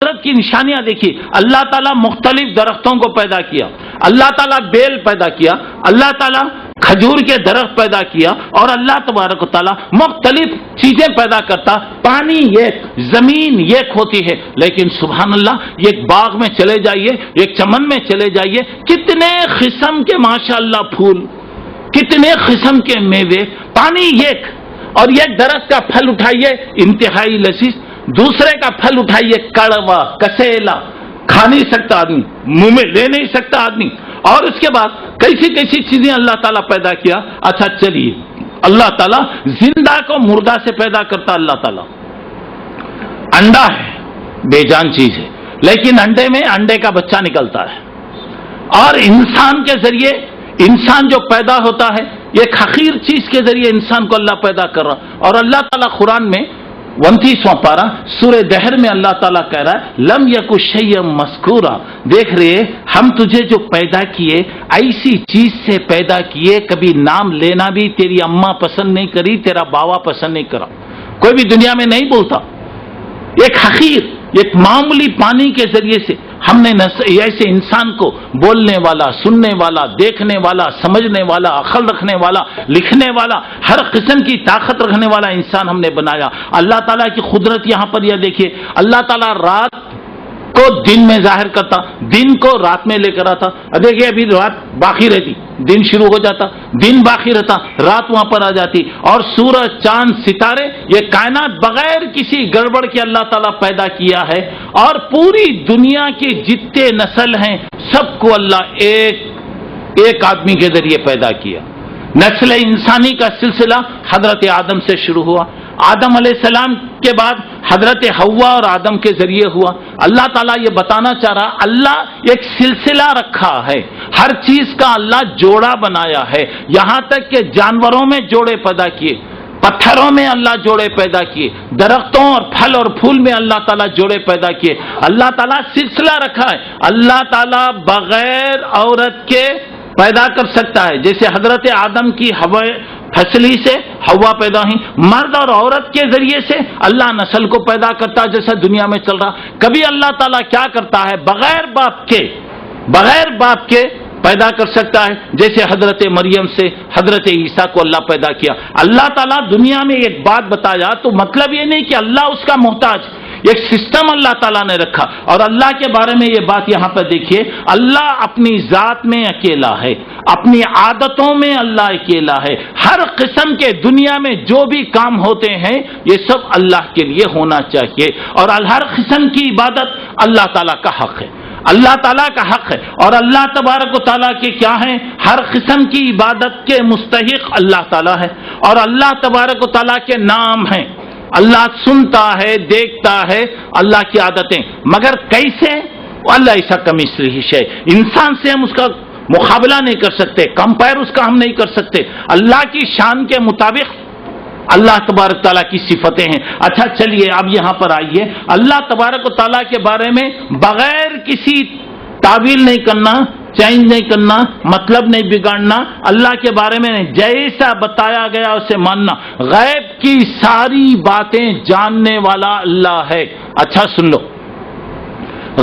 قدرت کی نشانیاں دیکھیے. اللہ تعالیٰ مختلف درختوں کو پیدا کیا, اللہ تعالیٰ بیل پیدا کیا, اللہ تعالیٰ کھجور کے درخت پیدا کیا, اور اللہ تبارک و تعالیٰ مختلف چیزیں پیدا کرتا. پانی ایک, زمین ایک ہوتی ہے, لیکن سبحان اللہ ایک باغ میں چلے جائیے, ایک چمن میں چلے جائیے, کتنے قسم کے ماشاء اللہ پھول, کتنے قسم کے میوے. پانی ایک, اور ایک درخت کا پھل اٹھائیے انتہائی لذیذ, دوسرے کا پھل اٹھائیے کڑوا کسیلا, کھا نہیں سکتا آدمی, منہ میں لے نہیں سکتا آدمی. اور اس کے بعد کیسی کیسی چیزیں اللہ تعالیٰ پیدا کیا. اچھا چلیے, اللہ تعالیٰ زندہ کو مردہ سے پیدا کرتا. اللہ تعالیٰ انڈا ہے, بے جان چیز ہے, لیکن انڈے میں انڈے کا بچہ نکلتا ہے, اور انسان کے ذریعے انسان جو پیدا ہوتا ہے, ایک حقیر چیز کے ذریعے انسان کو اللہ پیدا کر رہا. اور اللہ تعالیٰ قرآن میں 29واں پارہ سورہ دہر میں اللہ تعالیٰ کہہ رہا ہے لم یک شیئا مذکورا, دیکھ رہے ہم تجھے جو پیدا کیے ایسی چیز سے پیدا کیے, کبھی نام لینا بھی تیری اماں پسند نہیں کری, تیرا باوا پسند نہیں کرا, کوئی بھی دنیا میں نہیں بولتا. ایک حقیر, ایک معمولی پانی کے ذریعے سے ہم نے ایسے انسان کو بولنے والا, سننے والا, دیکھنے والا, سمجھنے والا, عقل رکھنے والا, لکھنے والا, ہر قسم کی طاقت رکھنے والا انسان ہم نے بنایا. اللہ تعالیٰ کی قدرت یہاں پر یہ دیکھیے, اللہ تعالیٰ رات کو دن میں ظاہر کرتا, دن کو رات میں لے کر آتا. دیکھیے ابھی رات باقی رہتی, دن شروع ہو جاتا, دن باقی رہتا, رات وہاں پر آ جاتی, اور سورج چاند ستارے یہ کائنات بغیر کسی گڑبڑ کے اللہ تعالیٰ پیدا کیا ہے. اور پوری دنیا کی جتنے نسل ہیں سب کو اللہ ایک آدمی کے ذریعے پیدا کیا. نسل انسانی کا سلسلہ حضرت آدم سے شروع ہوا, آدم علیہ السلام کے بعد حضرت حوا اور آدم کے ذریعے ہوا. اللہ تعالیٰ یہ بتانا چاہ رہا, اللہ ایک سلسلہ رکھا ہے, ہر چیز کا اللہ جوڑا بنایا ہے, یہاں تک کہ جانوروں میں جوڑے پیدا کیے, پتھروں میں اللہ جوڑے پیدا کیے, درختوں اور پھل اور پھول میں اللہ تعالیٰ جوڑے پیدا کیے. اللہ تعالیٰ سلسلہ رکھا ہے. اللہ تعالیٰ بغیر عورت کے پیدا کر سکتا ہے, جیسے حضرت آدم کی پھسلی سے ہوا پیدا ہوئی, مرد اور عورت کے ذریعے سے اللہ نسل کو پیدا کرتا جیسا دنیا میں چل رہا. کبھی اللہ تعالیٰ کیا کرتا ہے بغیر باپ کے پیدا کر سکتا ہے, جیسے حضرت مریم سے حضرت عیسیٰ کو اللہ پیدا کیا. اللہ تعالیٰ دنیا میں ایک بات بتایا تو مطلب یہ نہیں کہ اللہ اس کا محتاج, ایک سسٹم اللہ تعالیٰ نے رکھا. اور اللہ کے بارے میں یہ بات یہاں پر دیکھیے, اللہ اپنی ذات میں اکیلا ہے, اپنی عادتوں میں اللہ اکیلا ہے. ہر قسم کے دنیا میں جو بھی کام ہوتے ہیں یہ سب اللہ کے لیے ہونا چاہیے, اور ہر قسم کی عبادت اللہ تعالیٰ کا حق ہے, اللہ تعالیٰ کا حق ہے. اور اللہ تبارک و تعالیٰ کے کیا ہیں, ہر قسم کی عبادت کے مستحق اللہ تعالیٰ ہے. اور اللہ تبارک و تعالیٰ کے نام ہیں, اللہ سنتا ہے, دیکھتا ہے, اللہ کی عادتیں, مگر کیسے؟ اللہ ایسا کمثلہ شیء, انسان سے ہم اس کا مقابلہ نہیں کر سکتے, کمپیئر اس کا ہم نہیں کر سکتے. اللہ کی شان کے مطابق اللہ تبارک تعالیٰ کی صفتیں ہیں. اچھا چلیے اب یہاں پر آئیے, اللہ تبارک و تعالیٰ کے بارے میں بغیر کسی تعویل نہیں کرنا, چینج نہیں کرنا, مطلب نہیں بگاڑنا, اللہ کے بارے میں جیسا بتایا گیا اسے ماننا. غیب کی ساری باتیں جاننے والا اللہ ہے. اچھا سن لو,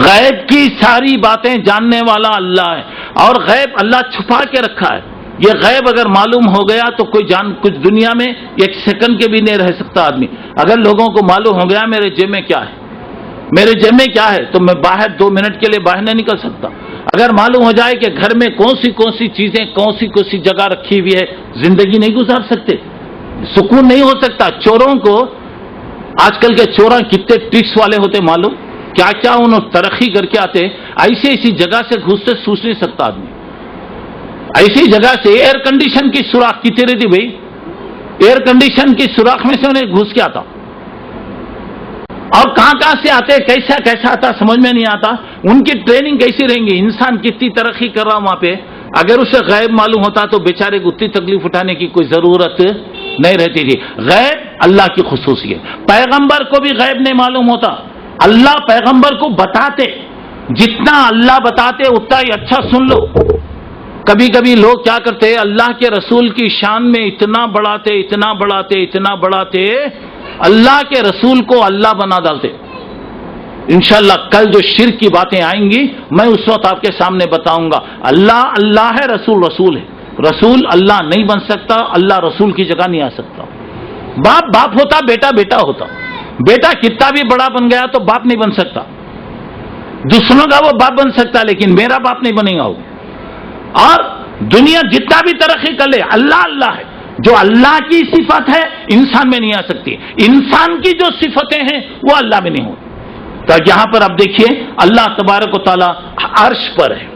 غیب کی ساری باتیں جاننے والا اللہ ہے, اور غیب اللہ چھپا کے رکھا ہے. یہ غیب اگر معلوم ہو گیا تو کچھ دنیا میں ایک سیکنڈ کے بھی نہیں رہ سکتا آدمی. اگر لوگوں کو معلوم ہو گیا میرے جیب میں کیا ہے, میرے جیب میں کیا ہے, تو میں باہر 2 منٹ کے لیے باہر نہیں نکل سکتا. اگر معلوم ہو جائے کہ گھر میں کون سی چیزیں کون سی جگہ رکھی ہوئی ہے, زندگی نہیں گزار سکتے, سکون نہیں ہو سکتا. چوروں کو آج کل کے چوراں کتنے ٹرکس والے ہوتے معلوم, کیا کیا انہوں ترقی کر کے آتے, ایسی جگہ سے گھستے سوچ نہیں سکتا آدمی. ایسی جگہ سے ایئر کنڈیشن کی سوراخ کتنی رہتی بھائی, ایئر کنڈیشن کی سوراخ میں سے انہیں گھس کے آتا, اور کہاں سے آتے, کیسا آتا سمجھ میں نہیں آتا. ان کی ٹریننگ کیسی رہیں گی, انسان کتنی ترقی کر رہا وہاں پہ, اگر اسے غیب معلوم ہوتا تو بیچارے کو اتنی تکلیف اٹھانے کی کوئی ضرورت نہیں رہتی تھی. غیب اللہ کی خصوصیت. پیغمبر کو بھی غیب نہیں معلوم ہوتا, اللہ پیغمبر کو بتاتے, جتنا اللہ بتاتے اتنا ہی. اچھا سن لو, کبھی کبھی لوگ کیا کرتے, اللہ کے رسول کی شان میں اتنا بڑھاتے اللہ کے رسول کو اللہ بنا ڈالتے. انشاءاللہ کل جو شرک کی باتیں آئیں گی میں اس وقت آپ کے سامنے بتاؤں گا. اللہ اللہ ہے، رسول رسول ہے. رسول اللہ نہیں بن سکتا، اللہ رسول کی جگہ نہیں آ سکتا. باپ باپ ہوتا، بیٹا بیٹا ہوتا. بیٹا کتنا بھی بڑا بن گیا تو باپ نہیں بن سکتا. دوسروں کا وہ باپ بن سکتا لیکن میرا باپ نہیں بنے گا وہ. اور دنیا جتنا بھی ترقی کر لے، اللہ اللہ ہے. جو اللہ کی صفت ہے انسان میں نہیں آ سکتی. انسان کی جو صفتیں ہیں وہ اللہ میں نہیں ہوتی. تو یہاں پر اب دیکھیے اللہ تبارک و تعالی عرش پر ہے،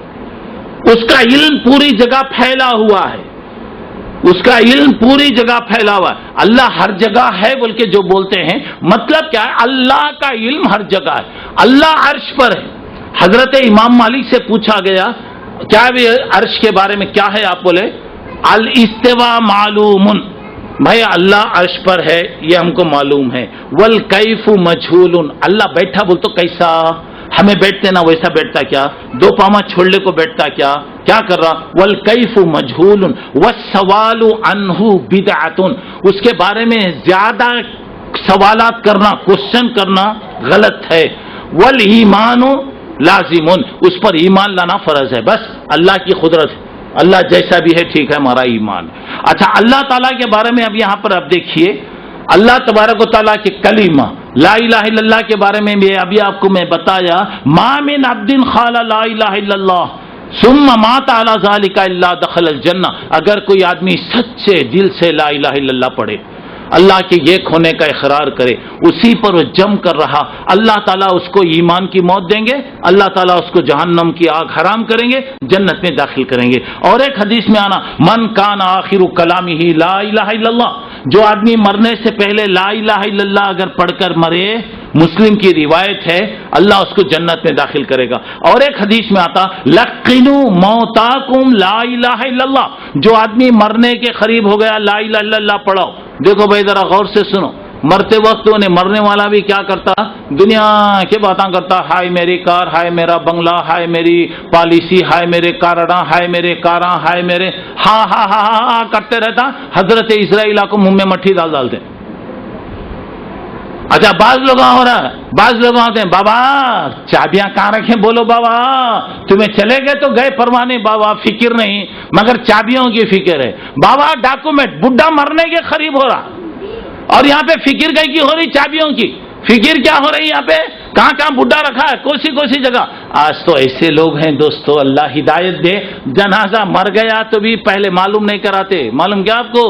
اس کا علم پوری جگہ پھیلا ہوا ہے. اس کا علم پوری جگہ پھیلا ہوا ہے. اللہ ہر جگہ ہے بول کے جو بولتے ہیں مطلب کیا ہے؟ اللہ کا علم ہر جگہ ہے. اللہ عرش پر ہے. حضرت امام مالک سے پوچھا گیا کیا بھی عرش کے بارے میں کیا ہے؟ آپ بولے الاستواء معلوم. بھائی اللہ عرش پر ہے یہ ہم کو معلوم ہے. والکیف مجہول. اللہ بیٹھا بول تو کیسا؟ ہمیں بیٹھتے نا ویسا بیٹھتا کیا؟ دو پاما چھوڑنے کو بیٹھتا کیا کر رہا؟ والکیف مجہول والسوال عنہ بدعۃ. اس کے بارے میں زیادہ سوالات کرنا، کوشچن کرنا غلط ہے. والایمان لازم. اس پر ایمان لانا فرض ہے. بس اللہ کی قدرت ہے، اللہ جیسا بھی ہے ٹھیک ہے، ہمارا ایمان. اچھا اللہ تعالیٰ کے بارے میں اب یہاں پر اب دیکھیے اللہ تبارک و تعالیٰ کے کلمہ لا الہ الا اللہ کے بارے میں بھی ابھی آپ کو میں بتایا. ما من عبد قال لا الہ الا اللہ ثم مات علی ذلک الا دخل الجنہ. اگر کوئی آدمی سچے دل سے لا الہ الا اللہ پڑھے، اللہ کے ایک ہونے کا اقرار کرے، اسی پر وہ جم کر رہا، اللہ تعالیٰ اس کو ایمان کی موت دیں گے، اللہ تعالیٰ اس کو جہنم کی آگ حرام کریں گے، جنت میں داخل کریں گے. اور ایک حدیث میں آنا من کان آخر کلامہ لا الہ الا اللہ. جو آدمی مرنے سے پہلے لا الہ الا اللہ اگر پڑھ کر مرے، مسلم کی روایت ہے، اللہ اس کو جنت میں داخل کرے گا. اور ایک حدیث میں آتا لقنوا موتاکم لا الہ الا اللہ. جو آدمی مرنے کے قریب ہو گیا لا الہ الا اللہ پڑھو. دیکھو بھائی ذرا غور سے سنو، مرتے وقت انہیں مرنے والا بھی کیا کرتا؟ دنیا کی باتیں کرتا. ہائے میری کار، ہائے میرا بنگلہ، ہائے میری پالیسی، ہائے میرے کارڈاں، ہائے میرے کاراں، ہائے میرے ہاں ہاں ہاں ہاں کرتے رہتا. حضرت اسرائیل کو منہ میں مٹھی ڈالتے. اچھا بعض لوگ ہو رہا ہے، بعض لوگ آتے ہیں بابا چابیاں کہاں رکھیں؟ بولو بابا تمہیں چلے گئے تو گئے پروانے بابا، فکر نہیں مگر چابیوں کی فکر ہے. بابا ڈاکومنٹ بڈھا مرنے کے قریب ہو رہا اور یہاں پہ فکر کی ہو رہی چابیوں کی. فکر کیا ہو رہی یہاں پہ؟ کہاں کہاں بڈھا رکھا ہے، کوسی جگہ. آج تو ایسے لوگ ہیں دوستو، اللہ ہدایت دے. جنازہ مر گیا تو بھی پہلے معلوم نہیں کراتے. معلوم کیا آپ کو؟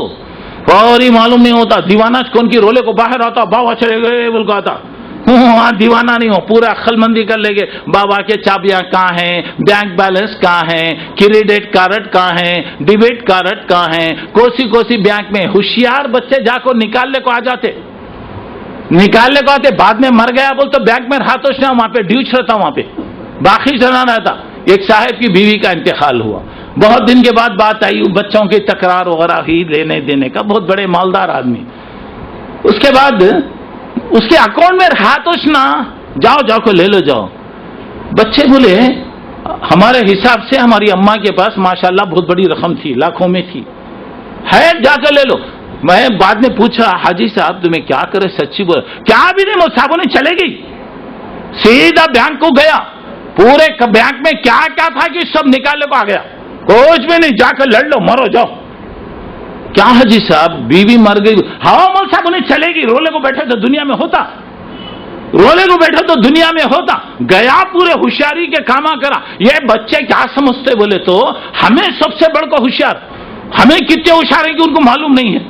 اور ہی معلوم نہیں ہوتا. دیوانہ کون کی رولے کو باہر آتا، بابا چلے گئے بول کا آتا. ہاں دیوانہ نہیں ہو، پورا عقل مندی کر لے گے. بابا کے چابیاں کہاں ہیں، بینک بیلنس کہاں ہیں، کریڈٹ کارڈ کہاں ہیں، ڈیبٹ کارڈ کہاں ہیں، کوسی بینک میں. ہوشیار بچے جا کو نکالنے کو آ جاتے، نکالنے کو آتے. بعد میں مر گیا بول تو بینک میں رہا تو وہاں پہ ڈیوچ رہتا، وہاں پہ باقی چلنا رہتا. ایک صاحب کی بیوی کا انتقال ہوا، بہت دن کے بعد بات آئی، بچوں کی تکرار وغیرہ ہی لینے دینے کا، بہت بڑے مالدار آدمی. اس کے بعد اس کے اکاؤنٹ میں رہا تو جاؤ کو لے لو جاؤ. بچے بولے ہمارے حساب سے ہماری اماں کے پاس ماشاءاللہ بہت بڑی رقم تھی، لاکھوں میں تھی، ہے جا کر لے لو. میں بعد میں پوچھا حاجی صاحب تمہیں کیا کرے، سچی بول کیا بھی نہیں. صاحبوں نے چلے گئی، سیدھا بینک کو گیا. پورے بینک میں کیا تھا کہ سب نکالنے کو آ گیا. کچھ بھی نہیں، جا کر لڑ لو، مرو جاؤ. کیا حاجی صاحب بیوی مر گئی؟ ہاں مول صاحب انہیں چلے گی. رولے کو بیٹھے تو دنیا میں ہوتا، رولے کو بیٹھے تو دنیا میں ہوتا. گیا پورے ہوشیاری کے کاما کرا. یہ بچے کیا سمجھتے بولے تو ہمیں سب سے بڑھ کر ہوشیار، ہمیں کتنے ہوشیار ہیں کہ ان کو معلوم نہیں ہے.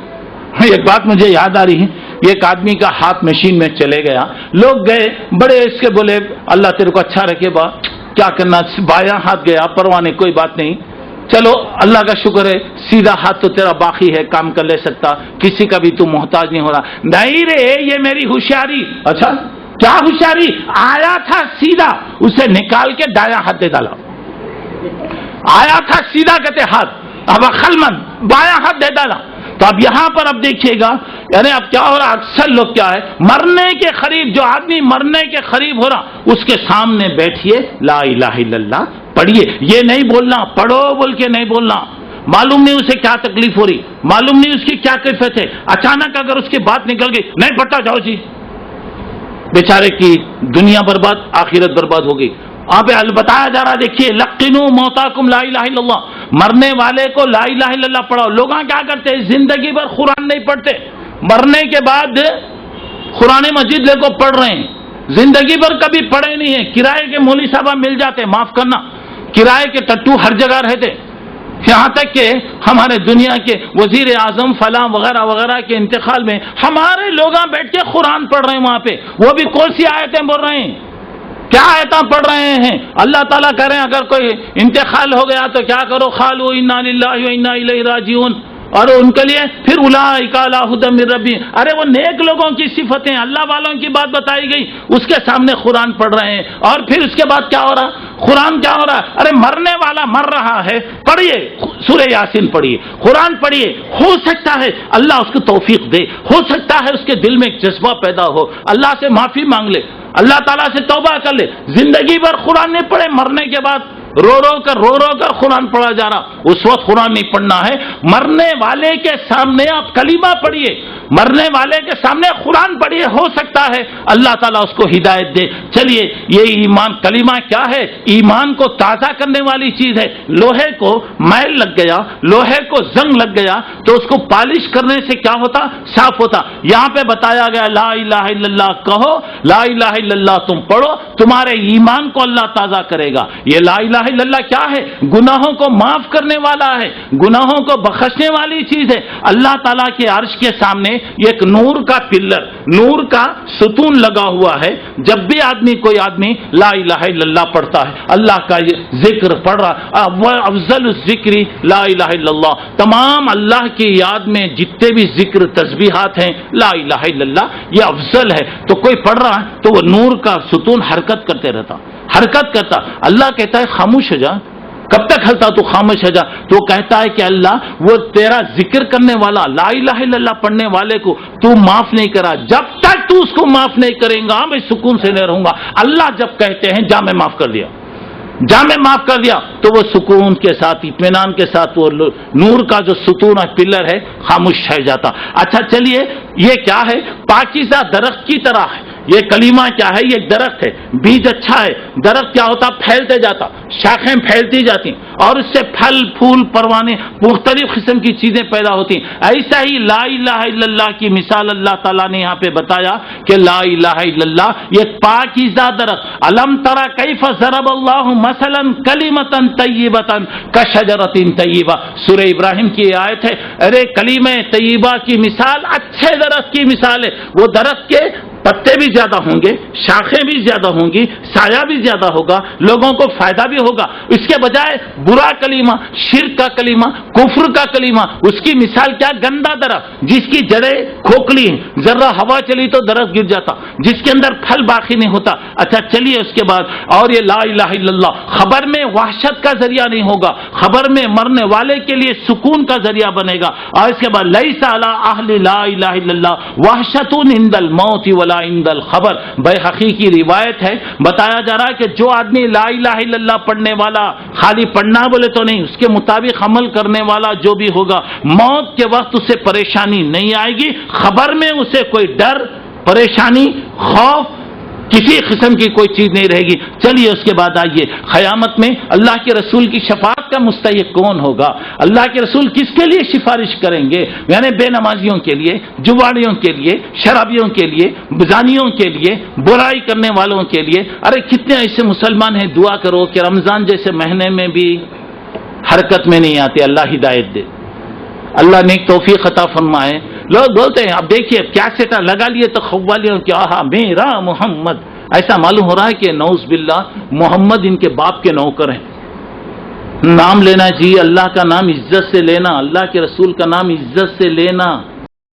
ایک بات مجھے یاد آ رہی ہے، ایک آدمی کا ہاتھ مشین میں چلے گیا. لوگ گئے بڑے اس کے بولے اللہ تیرے کو اچھا رکھے با، کیا کرنا؟ بایاں ہاتھ گیا، پروانے کوئی بات نہیں، چلو اللہ کا شکر ہے سیدھا ہاتھ تو تیرا باقی ہے، کام کر لے سکتا، کسی کا بھی تو محتاج نہیں ہو رہا. نہیں رے یہ میری ہوشیاری. اچھا کیا ہوشیاری؟ آیا تھا سیدھا، اسے نکال کے دایاں ہاتھ دے ڈالا. آیا تھا سیدھا کہتے ہاتھ، اب عقل مند بایاں ہاتھ دے ڈالا. تو اب یہاں پر اب دیکھیے گا یعنی اب کیا ہو رہا، اکثر لوگ کیا ہے مرنے کے قریب، جو آدمی مرنے کے قریب ہو رہا اس کے سامنے بیٹھیے لا الہ الا اللہ پڑھیے. یہ نہیں بولنا پڑھو بول کے نہیں بولنا، معلوم نہیں اسے کیا تکلیف ہو رہی، معلوم نہیں اس کی کیا کیفیت ہے. اچانک اگر اس کی بات نکل گئی نہیں پڑھتا جاؤ جی، بیچارے کی دنیا برباد، آخرت برباد ہوگی۔ وہاں پہ بتایا جا رہا، دیکھیے لقنوا موتاکم لا الہ الا اللہ، مرنے والے کو لا الہ الا اللہ پڑھاؤ۔ لوگ کیا کرتے ہیں، زندگی بھر قرآن نہیں پڑھتے، مرنے کے بعد قرآن مجید لے کو پڑھ رہے ہیں، زندگی بھر کبھی پڑھے نہیں ہیں۔ کرائے کے مولوی صاحب مل جاتے، معاف کرنا، کرائے کے ٹٹو ہر جگہ رہتے، یہاں تک کہ ہمارے دنیا کے وزیر اعظم فلاں وغیرہ وغیرہ کے انتقال میں ہمارے لوگ بیٹھ کے قرآن پڑھ رہے ہیں وہاں پہ، وہ بھی کون سی آیتیں بول رہے ہیں، کیا آیتیں پڑھ رہے ہیں۔ اللہ تعالیٰ کہہ رہے ہیں اگر کوئی انتقال ہو گیا تو کیا کرو، قالوا انا للہ و انا الیہ راجعون، اور ان کے لیے پھر اولئک علی ھدی من ربہم، ارے وہ نیک لوگوں کی صفتیں، اللہ والوں کی بات بتائی گئی، اس کے سامنے قرآن پڑھ رہے ہیں۔ اور پھر اس کے بعد کیا ہو رہا، قرآن کیا ہو رہا، ارے مرنے والا مر رہا ہے، پڑھیے سورہ یاسین پڑھیے، قرآن پڑھیے، ہو سکتا ہے اللہ اس کو توفیق دے، ہو سکتا ہے اس کے دل میں ایک جذبہ پیدا ہو، اللہ سے معافی مانگ لے، اللہ تعالیٰ سے توبہ کر لے۔ زندگی بھر قرآن نہیں پڑھے، مرنے کے بعد رو رو کر قرآن پڑھا جا رہا، اس وقت قرآن نہیں پڑھنا ہے۔ مرنے والے کے سامنے آپ کلمہ پڑھیے، مرنے والے کے سامنے قرآن پڑھیے، ہو سکتا ہے اللہ تعالیٰ اس کو ہدایت دے۔ چلیے یہ ایمان، کلمہ کیا ہے، ایمان کو تازہ کرنے والی چیز ہے۔ لوہے کو میل لگ گیا، لوہے کو زنگ لگ گیا تو اس کو پالش کرنے سے کیا ہوتا، صاف ہوتا۔ یہاں پہ بتایا گیا لا الہ الا اللہ کہو، لا الہ الا اللہ تم پڑھو، تمہارے ایمان کو اللہ تازہ کرے گا۔ یہ لا الہ الا اللہ کیا ہے، گناہوں کو معاف کرنے والا ہے، گناہوں کو بخشنے والی چیز ہے۔ اللہ تعالیٰ کے عرش کے سامنے ایک نور کا پلر، نور کا ستون لگا ہوا ہے۔ جب بھی کوئی آدمی لا الہ الا اللہ پڑھتا ہے، اللہ کا ذکر پڑھ رہا، افضل الذکر لا الہ الا اللہ، تمام اللہ کی یاد میں جتنے بھی ذکر تسبیحات ہیں لا الہ الا اللہ یہ افضل ہے۔ تو کوئی پڑھ رہا ہے تو وہ نور کا ستون حرکت کرتے رہتا، حرکت کرتا۔ اللہ کہتا ہے خاموش ہو جا، کب تک ہلتا تو خاموش ہو جا۔ تو کہتا ہے کہ اللہ وہ تیرا ذکر کرنے والا، لا الہ الا اللہ پڑھنے والے کو تو معاف نہیں کرا، جب تک تو اس کو معاف نہیں کریں گا میں سکون سے نہیں رہوں گا۔ اللہ جب کہتے ہیں جا میں معاف کر دیا، جا میں معاف کر دیا، تو وہ سکون کے ساتھ، اطمینان کے ساتھ وہ نور کا جو ستون ہے، پلر ہے، خاموش رہ جاتا۔ اچھا چلیے یہ کیا ہے، پاکیزہ درخت کی طرح ہے یہ کلمہ، کیا ہے، یہ درخت ہے، بیج اچھا ہے، درخت کیا ہوتا، پھیلتے جاتا، شاخیں پھیلتی جاتی اور اس سے پھل پھول پروانے مختلف قسم کی چیزیں پیدا ہوتی۔ ایسا ہی لا الہ الا اللہ کی مثال اللہ تعالیٰ نے یہاں پہ بتایا کہ لا الہ الا اللہ یہ پاکیزہ درخت۔ الم تری کیف ضرب اللہ مثلا کلمۃ طیبۃ کشجرۃ طیبہ، سورہ ابراہیم کی آیت ہے۔ ارے کلمہ طیبہ کی مثال اچھے درخت کی مثال ہے، وہ درخت کے پتے بھی زیادہ ہوں گے، شاخیں بھی زیادہ ہوں گی، سایہ بھی زیادہ ہوگا، لوگوں کو فائدہ بھی ہوگا۔ اس کے بجائے برا کلمہ، شرک کا کلمہ، کفر کا کلمہ، اس کی مثال کیا، گندا درخت جس کی جڑیں کھوکھلی ہیں، ذرا ہوا چلی تو درخت گر جاتا، جس کے اندر پھل باقی نہیں ہوتا۔ اچھا چلیے اس کے بعد، اور یہ لا الہ الا اللہ خبر میں وحشت کا ذریعہ نہیں ہوگا، خبر میں مرنے والے کے لیے سکون کا ذریعہ بنے گا۔ اور اس کے بعد لیس علی اہل لا الہ الا اللہ وحشت عند الموت ولا عند الخبر، بیہقی کی روایت ہے، بتایا جا رہا ہے کہ جو آدمی لا الہ الا اللہ پڑھنے والا، خالی پڑھنا بولے تو نہیں، اس کے مطابق عمل کرنے والا جو بھی ہوگا، موت کے وقت اسے پریشانی نہیں آئے گی، خبر میں اسے کوئی ڈر، پریشانی، خوف، کسی قسم کی کوئی چیز نہیں رہے گی۔ چلیے اس کے بعد آئیے، قیامت میں اللہ کے رسول کی شفاعت کا مستحق کون ہوگا، اللہ کے رسول کس کے لیے سفارش کریں گے، یعنی بے نمازیوں کے لیے، جواڑیوں کے لیے، شرابیوں کے لیے، بزانیوں کے لیے، برائی کرنے والوں کے لیے۔ ارے کتنے ایسے مسلمان ہیں، دعا کرو کہ رمضان جیسے مہینے میں بھی حرکت میں نہیں آتے، اللہ ہدایت دے، اللہ نیک توفیق عطا فرمائے۔ لوگ بولتے ہیں اب دیکھیے کیسٹا لگا لیے تو قوالیوں کہ آہا میرا محمد، ایسا معلوم ہو رہا ہے کہ نعوذ باللہ محمد ان کے باپ کے نوکر ہیں۔ نام لینا جی، اللہ کا نام عزت سے لینا، اللہ کے رسول کا نام عزت سے لینا،